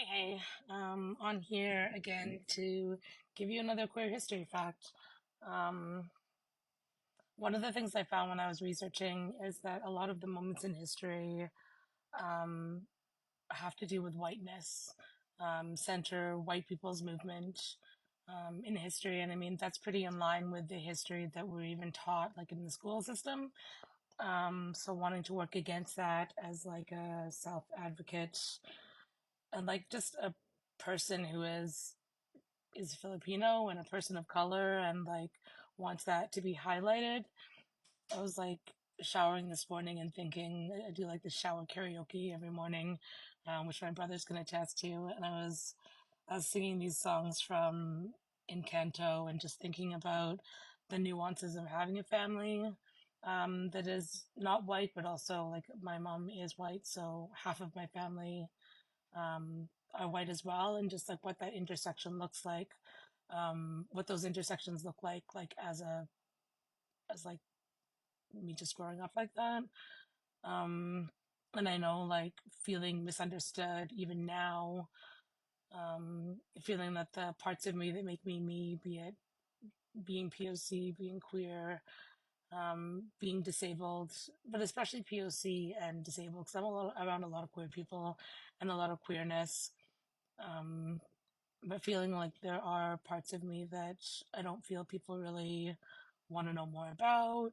Hey, on here again to give you another queer history fact. Um, One of the things I found when I was researching is that a lot of the moments in history have to do with whiteness, center white people's movement in history. And I mean, that's pretty in line with the history that we're even taught, like in the school system. So wanting to work against that as like a self advocate and like just a person who is Filipino and a person of color and like wants that to be highlighted. I was like showering this morning and thinking I do like the shower karaoke every morning, which my brother's gonna attest to. And I was singing these songs from Encanto and just thinking about the nuances of having a family that is not white, but also like my mom is white, so half of my family are white as well, and just like what that intersection looks like, what those intersections look like as like me just growing up like that. Um, and I know like feeling misunderstood even now, feeling that the parts of me that make me me, be it being POC, being queer, being disabled, but especially POC and disabled, because around a lot of queer people and a lot of queerness. Um, but feeling like there are parts of me that I don't feel people really want to know more about,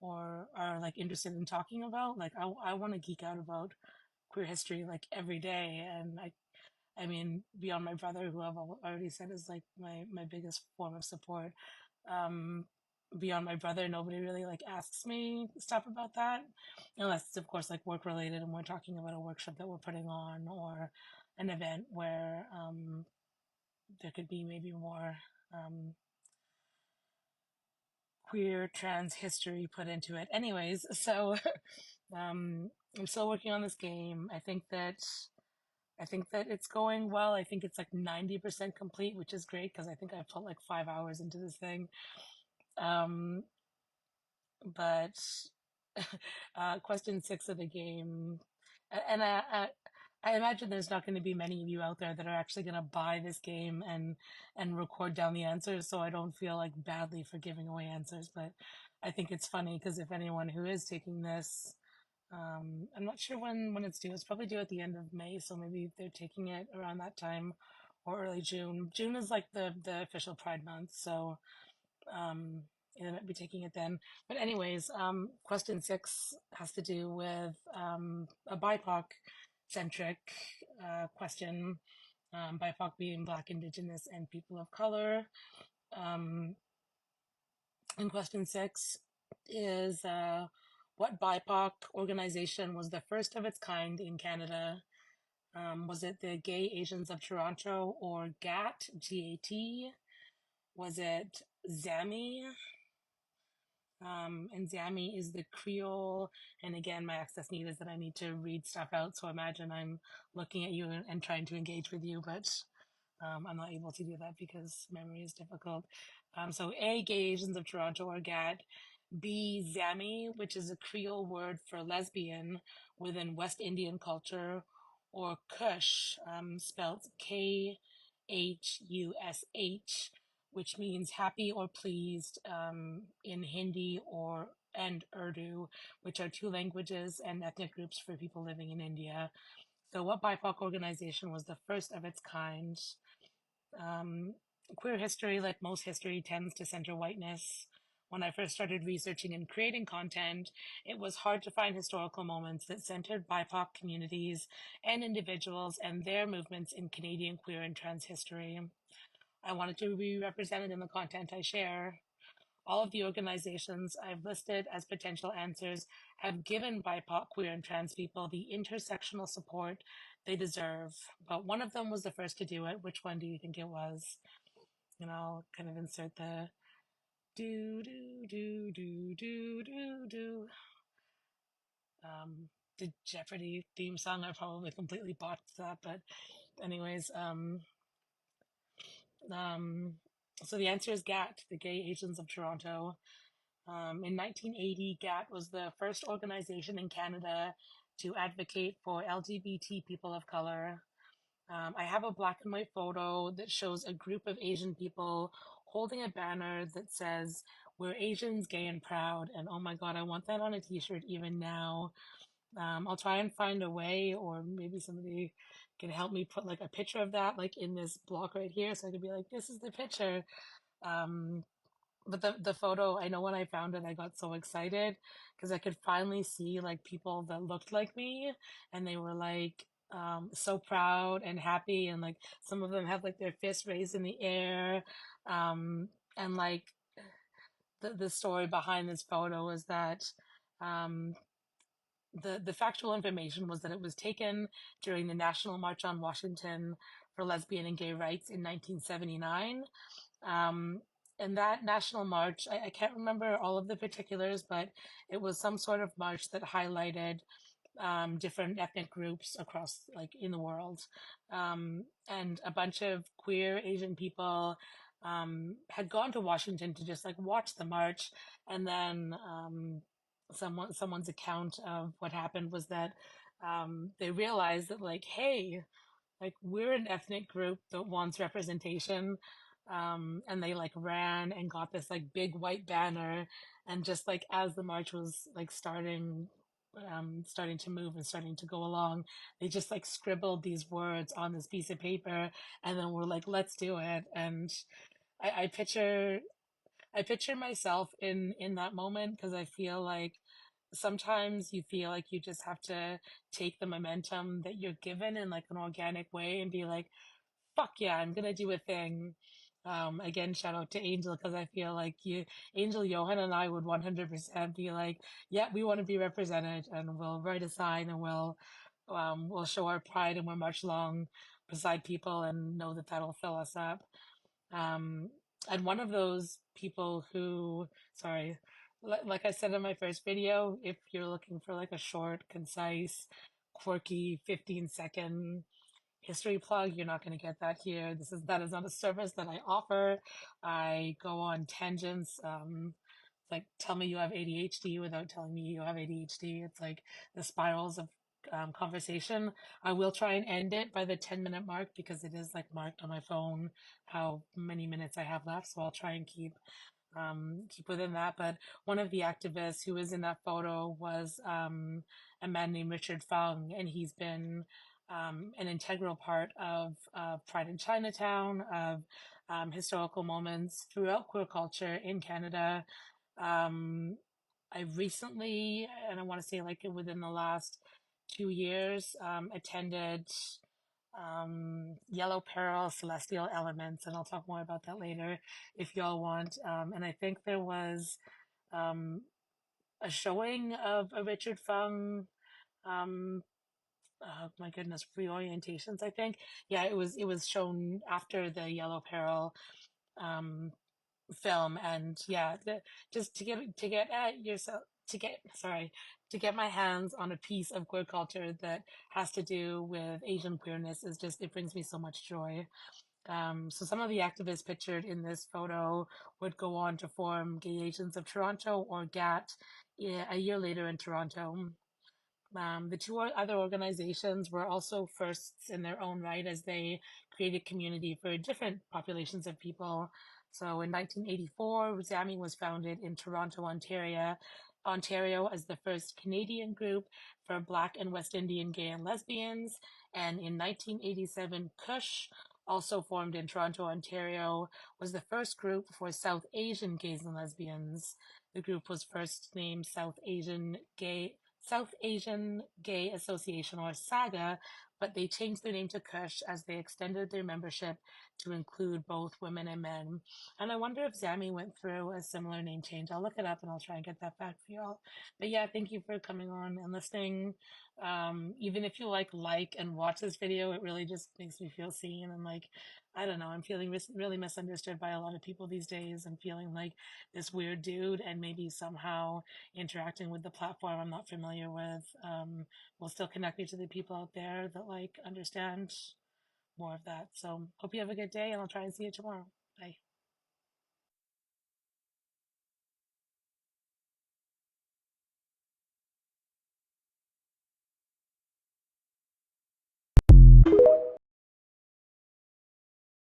or are like interested in talking about. Like I want to geek out about queer history like every day, and I mean beyond my brother, who I've already said is like my biggest form of support. Um, Beyond my brother, nobody really like asks me stuff about that, unless it's of course like work related, and we're talking about a workshop that we're putting on or an event where there could be maybe more um, queer trans history put into it. Anyways, so I'm still working on this game. I think that it's going well. I think it's like 90% complete, which is great because I think I've put like 5 hours into this thing. Um, but question six of the game, and I imagine there's not going to be many of you out there that are actually going to buy this game and record down the answers, so I don't feel like badly for giving away answers. But I think it's funny because if anyone who is taking this, I'm not sure when it's due. It's probably due at the end of May, so maybe they're taking it around that time or early June. June is like the official Pride month, so they might be taking it then. But anyways, question six has to do with a BIPOC centric question. BIPOC being Black, Indigenous, and people of color. Um, and question six is what BIPOC organization was the first of its kind in Canada? Was it the Gay Asians of Toronto, or GAT, GAT? Was it ZAMI? And Zami is the Creole. And again, my access need is that I need to read stuff out. So imagine I'm looking at you and trying to engage with you, but I'm not able to do that because memory is difficult. So A, Gay Asians of Toronto, or GAT. B, Zami, which is a Creole word for lesbian within West Indian culture, or Kush, spelled Khush, which means happy or pleased in Hindi or and Urdu, which are two languages and ethnic groups for people living in India. So, what BIPOC organization was the first of its kind? Um, Queer history, like most history, tends to center whiteness. When I first started researching and creating content, it was hard to find historical moments that centered BIPOC communities and individuals and their movements in Canadian queer and trans history. I wanted to be represented in the content I share. All of the organizations I've listed as potential answers have given BIPOC, queer, and trans people the intersectional support they deserve, but one of them was the first to do it. Which one do you think it was? And I'll kind of insert the do do do do do do do. The Jeopardy theme song. I probably completely botched that, but anyways, um, so the answer is GAT, the Gay Asians of Toronto. In 1980, GAT was the first organization in Canada to advocate for LGBT people of color. I have a black and white photo that shows a group of Asian people holding a banner that says, "We're Asians, gay and proud." And oh my God, I want that on a t-shirt even now. I'll try and find a way, or maybe somebody can help me put like a picture of that like in this block right here so I could be like, this is the picture. Um, but the photo, I know when I found it, I got so excited because I could finally see like people that looked like me, and they were like so proud and happy, and like some of them had like their fists raised in the air. And like the story behind this photo is that um the factual information was that it was taken during the National March on Washington for Lesbian and Gay Rights in 1979. Um, and that national march, I can't remember all of the particulars, but it was some sort of march that highlighted different ethnic groups across, like, in the world. And a bunch of queer Asian people had gone to Washington to just like watch the march, and then someone's account of what happened was that they realized that like, hey, like we're an ethnic group that wants representation. And they like ran and got this like big white banner, and just like as the march was like starting to move and starting to go along, they just like scribbled these words on this piece of paper, and then we're like, let's do it. And I, I picture I picture myself in that moment because I feel like sometimes you feel like you just have to take the momentum that you're given in like an organic way and be like, fuck yeah, I'm gonna do a thing. Again, shout out to Angel because I feel like Angel, Johan, and I would 100% be like, yeah, we want to be represented, and we'll write a sign, and we'll show our pride, and we'll march along beside people and know that that'll fill us up. Um, and one of those people who, sorry, like I said in my first video, if you're looking for like a short, concise, quirky 15-second history plug, you're not going to get that here. That is not a service that I offer. I go on tangents. It's like tell me you have ADHD without telling me you have ADHD. It's like the spirals of conversation. I will try and end it by the 10-minute mark because it is like marked on my phone how many minutes I have left. So I'll try and keep within that. But one of the activists who was in that photo was a man named Richard Fung, and he's been an integral part of Pride in Chinatown, of historical moments throughout queer culture in Canada. Um, I recently, and I want to say like within the last 2 years, attended Yellow Peril Celestial Elements, and I'll talk more about that later if y'all want. And I think there was um, a showing of a Richard Fung, um, my goodness, reorientations, I think. Yeah, it was shown after the Yellow Peril um, film, and yeah, just to get at yourself, to get my hands on a piece of queer culture that has to do with Asian queerness is just, it brings me so much joy. So some of the activists pictured in this photo would go on to form Gay Asians of Toronto, or GAT, a year later in Toronto. The two other organizations were also firsts in their own right as they created community for different populations of people. So in 1984, ZAMI was founded in Toronto, Ontario as the first Canadian group for Black and West Indian gay and lesbians. And in 1987, Kush, also formed in Toronto, Ontario, was the first group for South Asian gays and lesbians. The group was first named South Asian Gay Association, or SAGA, but they changed their name to Kush as they extended their membership to include both women and men. And I wonder if Zami went through a similar name change. I'll look it up and I'll try and get that back for y'all. But yeah, thank you for coming on and listening. Even if you like and watch this video, it really just makes me feel seen, and like, I don't know, I'm feeling really misunderstood by a lot of people these days. I'm feeling like this weird dude, and maybe somehow interacting with the platform I'm not familiar with will still connect me to the people out there that like understand more of that. So hope you have a good day, and I'll try and see you tomorrow. Bye.